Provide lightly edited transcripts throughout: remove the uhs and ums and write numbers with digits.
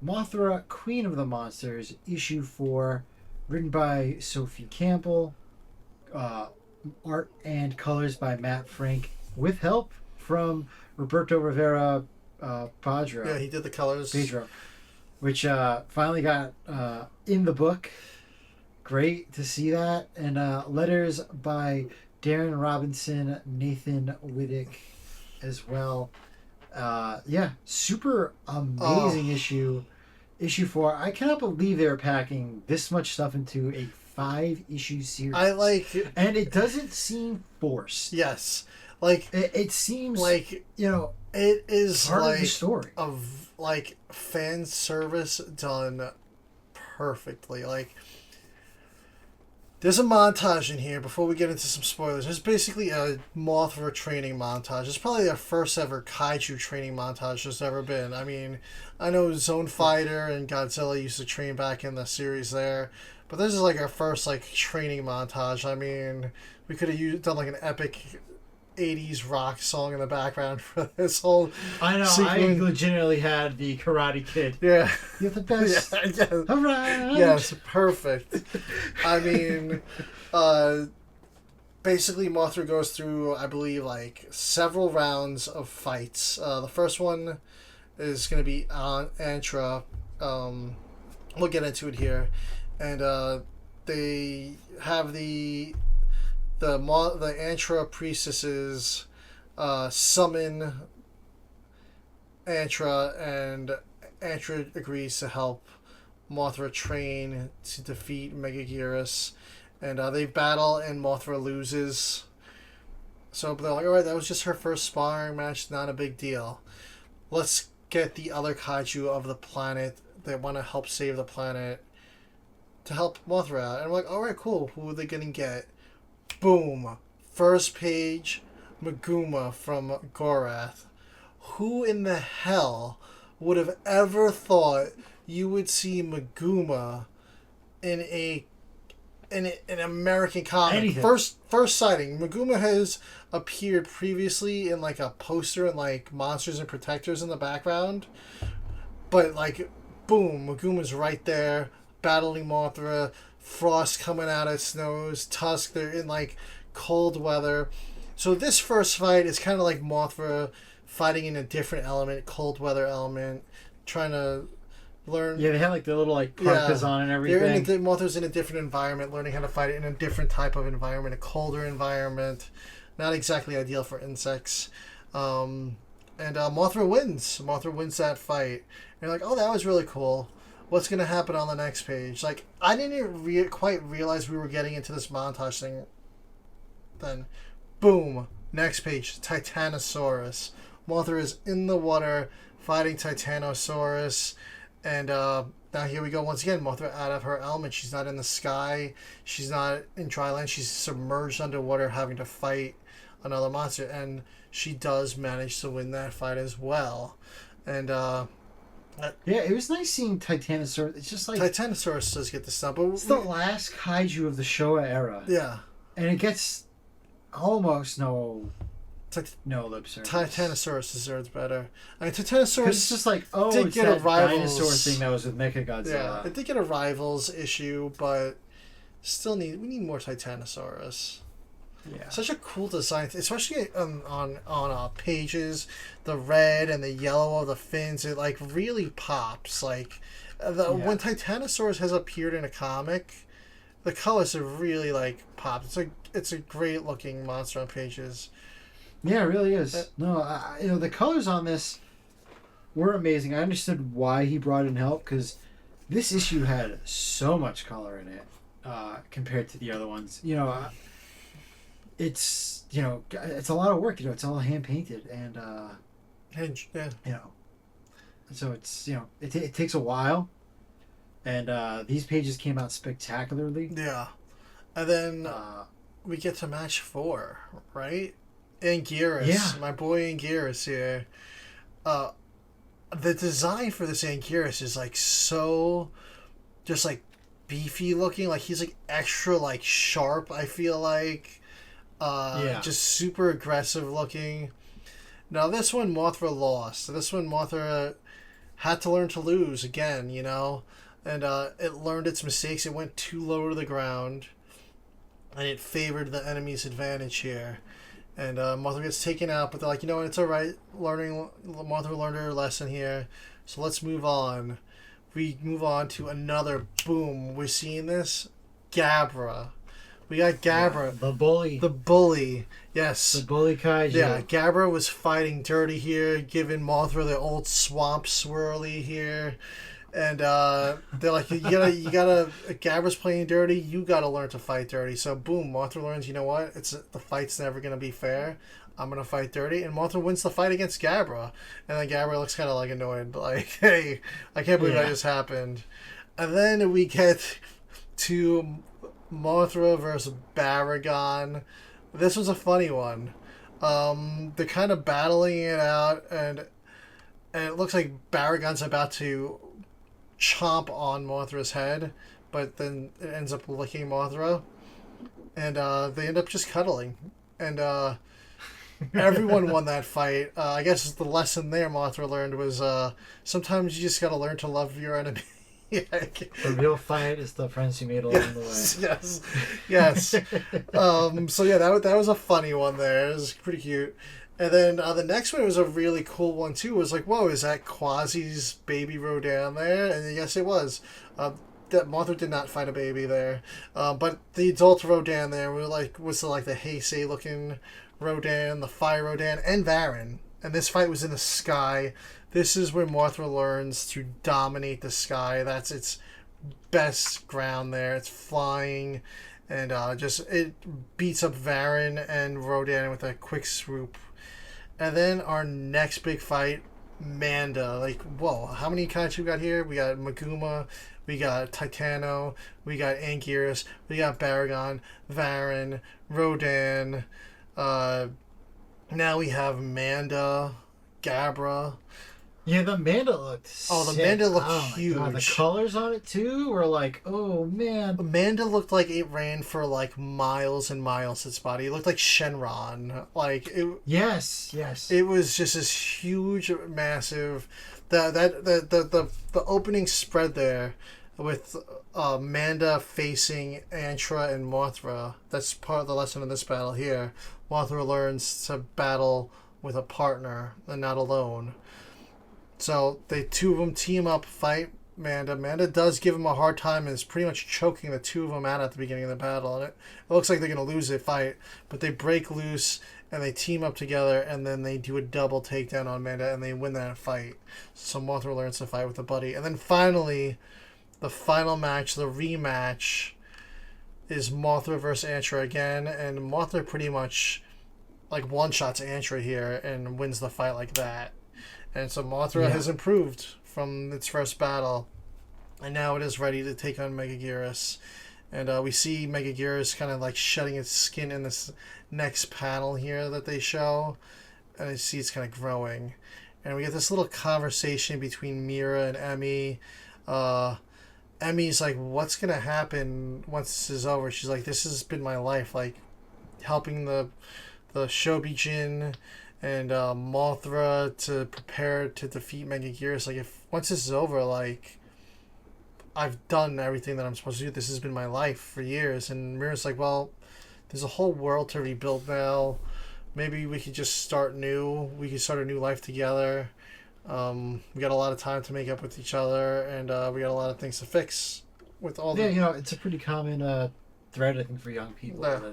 Mothra Queen of the Monsters, issue 4, written by Sophie Campbell, art and colors by Matt Frank, with help from Roberto Rivera Padro. Yeah, he did the colors. Pedro, which finally got in the book. Great to see that. And letters by Darran Robinson, Natan Widick as well. Yeah, super amazing issue. Issue 4. I cannot believe they were packing this much stuff into a 5-issue series. I like it. And it doesn't seem forced. Yes. Like it seems like, you know, it is part like of the story. Of like fan service done perfectly. Like, there's a montage in here before we get into some spoilers. There's basically a Mothra training montage. It's probably their first ever kaiju training montage there's ever been. I mean, I know Zone Fighter and Godzilla used to train back in the series there, but this is like our first like training montage. I mean, we could have done like an epic 80s rock song in the background for this whole I know, sequence. I legitimately had the Karate Kid. Yeah. You're the best. Yeah. All right. Yes, perfect. I mean, basically Mothra goes through, I believe, like several rounds of fights. The first one is going to be on Antra. We'll get into it here. And they have the Antra priestesses summon Antra, and Antra agrees to help Mothra train to defeat Megaguirus, and they battle and Mothra loses. So they're like, alright, that was just her first sparring match, not a big deal. Let's get the other kaiju of the planet that want to help save the planet to help Mothra out. And I'm like, alright, cool, who are they gonna get? Boom. First page, Maguma from Gorath. Who in the hell would have ever thought you would see Maguma in an American comic? Anything. First sighting. Maguma has appeared previously in like a poster and like Monsters and Protectors in the background. But like, boom, Maguma's right there, battling Mothra. Frost coming out of its nose, Tusk, they're in like cold weather. So this first fight is kind of like Mothra fighting in a different element, cold weather element, trying to learn. Yeah, they had like the little like parkas on and everything. Mothra's in a different environment, learning how to fight it in a different type of environment, a colder environment, not exactly ideal for insects. And Mothra wins. Mothra wins that fight. And you're like, oh, that was really cool. What's going to happen on the next page? Like, I didn't even quite realize we were getting into this montage thing. Then, boom, next page, Titanosaurus. Mothra is in the water fighting Titanosaurus. And now here we go once again. Mothra out of her element. She's not in the sky. She's not in dry land. She's submerged underwater having to fight another monster. And she does manage to win that fight as well. And, yeah, it was nice seeing Titanosaurus. It's just like Titanosaurus does get the stump. It's the last kaiju of the Showa era. Yeah. And it gets almost no lip service. Titanosaurus deserves better. I mean, Titanosaurus it's just like, oh, did it's get that a Rivals dinosaur thing that was with Mechagodzilla. Yeah, it did get a Rivals issue, but still we need more Titanosaurus. Yeah. Such a cool design, especially on pages. The red and the yellow of the fins, it like really pops. Like when Titanosaurus has appeared in a comic, the colors have really like popped. It's a great looking monster on pages. Yeah, it really is. The colors on this were amazing. I understood why he brought in help, because this issue had so much color in it compared to the other ones. It's it's a lot of work. It's all hand painted and so it's it takes a while, and these pages came out spectacularly. Yeah, and then we get to match 4, right? Anguirus, my boy Anguirus here. The design for this Anguirus is like so, just like beefy looking. Like he's like extra like sharp. I feel like. Just super aggressive looking. Now this one Mothra lost. This one Mothra had to learn to lose again, you know, and it learned its mistakes. It went too low to the ground, and it favored the enemy's advantage here. And Mothra gets taken out, but they're like, you know what, it's all right. Mothra learned her lesson here, so let's move on. We move on to another boom. We're seeing this Gabra. We got Gabra. Yeah, the bully. The bully. Yes. The bully kaiju. Yeah, Gabra was fighting dirty here, giving Mothra the old swamp swirly here. And they're like, you gotta, Gabra's playing dirty, you gotta learn to fight dirty. So boom, Mothra learns, you know what, the fight's never gonna be fair. I'm gonna fight dirty, and Mothra wins the fight against Gabra. And then Gabra looks kind of like annoyed, like, hey, I can't believe that just happened. And then we get to Mothra versus Baragon. This was a funny one. They're kind of battling it out, and it looks like Baragon's about to chomp on Mothra's head, but then it ends up licking Mothra, and they end up just cuddling, and everyone won that fight. I guess the lesson there Mothra learned was sometimes you just gotta learn to love your enemy. The real fight is the friends you made along the way. Yes. So yeah, that was a funny one there. It was pretty cute. And then the next one was a really cool one too. It was like, whoa, is that Quasi's baby Rodan there? And yes, it was. That Mothra did not find a baby there, but the adult Rodan there was like the Heisei looking Rodan, the Fire Rodan, and Varan. And this fight was in the sky. This is where Mothra learns to dominate the sky. That's its best ground there. It's flying, and it beats up Varan and Rodan with a quick swoop. And then our next big fight, Manda. Like, whoa, how many kaiju we got here? We got Maguma, we got Titano, we got Anguirus, we got Baragon, Varan, Rodan. Now we have Manda, Gabra. Yeah, the Manda looked sick. Oh, the Manda looked huge. God, the colors on it too were like, oh man. Manda looked like it ran for like miles and miles. Its body, it looked like Shenron. Like it. Yes. It was just this huge, massive. The opening spread there with Manda facing Antra and Mothra. That's part of the lesson in this battle here. Mothra learns to battle with a partner and not alone. So the two of them team up, fight Manda. Manda does give him a hard time and is pretty much choking the two of them out at the beginning of the battle. And it looks like they're going to lose the fight, but they break loose and they team up together, and then they do a double takedown on Manda and they win that fight. So Mothra learns to fight with a buddy. And then finally, the final match, the rematch, is Mothra versus Antra again, and Mothra pretty much like one-shots Antra here and wins the fight like that. And so Mothra has improved from its first battle, and now it is ready to take on Megaguirus. And we see Megaguirus kind of like shedding its skin in this next panel here that they show, and I see it's kind of growing. And we get this little conversation between Mira and Emmy. Emmy's like, what's going to happen once this is over? She's like, this has been my life, like helping the Shobijin and Mothra to prepare to defeat Megaguirus. Like, if once this is over, like, I've done everything that I'm supposed to do. This has been my life for years. And Mira's like, well, there's a whole world to rebuild now. Maybe we could just start new. We could start a new life together. We got a lot of time to make up with each other, and we got a lot of things to fix with all the... Yeah, it's a pretty common thread, I think, for young people. Yeah.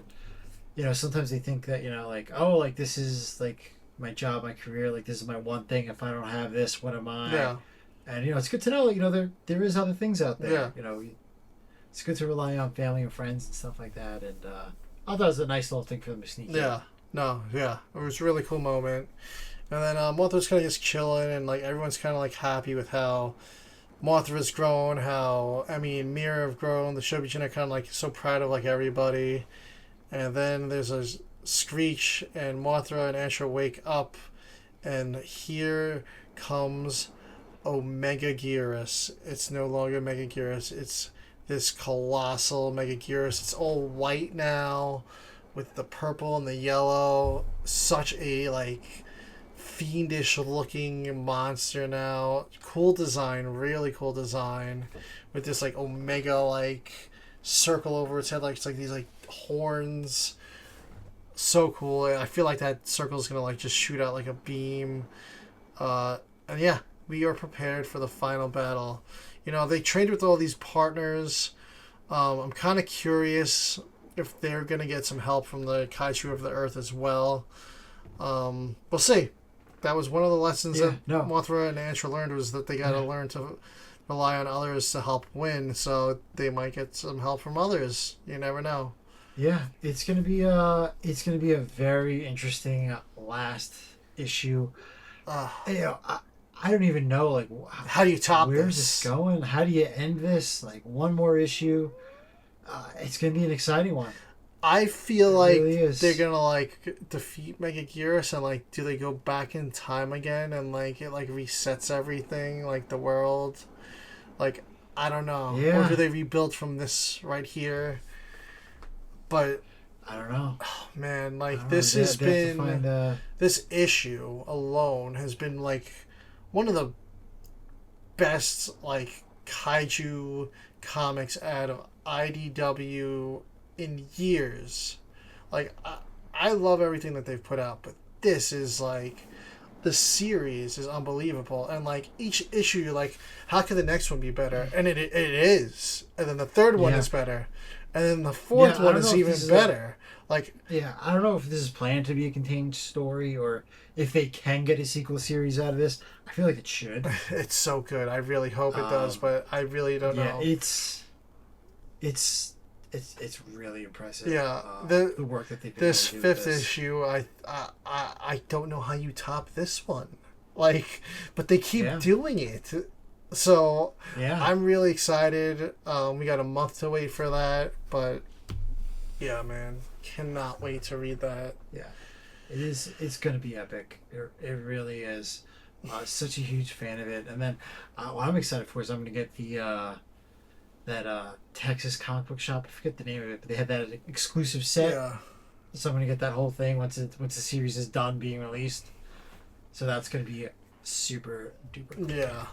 That, sometimes they think that, like, oh, like, this is, like, my job, my career, like, this is my one thing. If I don't have this, what am I? Yeah. And, it's good to know, there is other things out there. Yeah. It's good to rely on family and friends and stuff like that. And I thought it was a nice little thing for them to sneak in. Yeah. No, yeah. It was a really cool moment. And then Mothra's kind of just chilling, and, like, everyone's kind of, like, happy with how Mothra's grown, how Emmy and Mira have grown. The Shobijin are kind of, like, so proud of, like, everybody. And then there's a screech, and Mothra and Antra wake up, and here comes Megaguirus. It's no longer Megaguirus. It's this colossal Megaguirus. It's all white now, with the purple and the yellow. Such a, like, fiendish looking monster now. Cool design, really cool design, with this like omega like circle over its head, like it's like these like horns. So cool. I feel like that circle is gonna like just shoot out like a beam. And yeah, we are prepared for the final battle. You know, they trained with all these partners. I'm kind of curious if they're gonna get some help from the Kaiju of the Earth as well. We'll see. That was one of the lessons that Mothra and Antra learned, was that they gotta learn to rely on others to help win. So they might get some help from others. You never know. Yeah, it's gonna be a very interesting last issue. You know, I don't even know like how do you top where's this going? How do you end this? Like one more issue. It's gonna be an exciting one. I feel like they're gonna like defeat Megaguirus, and like do they go back in time again and like it like resets everything, like the world? Like I don't know. Yeah. Or do they rebuild from this right here? But I don't know. Oh, man, like this has been this issue alone has been like one of the best like kaiju comics out of IDW in years. Like I love everything that they've put out, but this is like the series is unbelievable, and like each issue you're like, how could the next one be better? And it is, and then the third one is better, and then the fourth one is even better. Like I don't know if this is planned to be a contained story or if they can get a sequel series out of this. I feel like it should. It's so good. I really hope it does, but I really don't know. It's really impressive. Yeah, the work that they've been this able to do fifth with this. issue, I don't know how you top this one. Like, but they keep doing it. So I'm really excited. We got a month to wait for that, but yeah, man, cannot wait to read that. Yeah, it is. It's gonna be epic. It really is. Such a huge fan of it. And then what I'm excited for is I'm gonna get the that Texas comic book shop. I forget the name of it, but they had that exclusive set. Yeah. So I'm gonna get that whole thing once the series is done being released. So that's gonna be super duper cool. Yeah,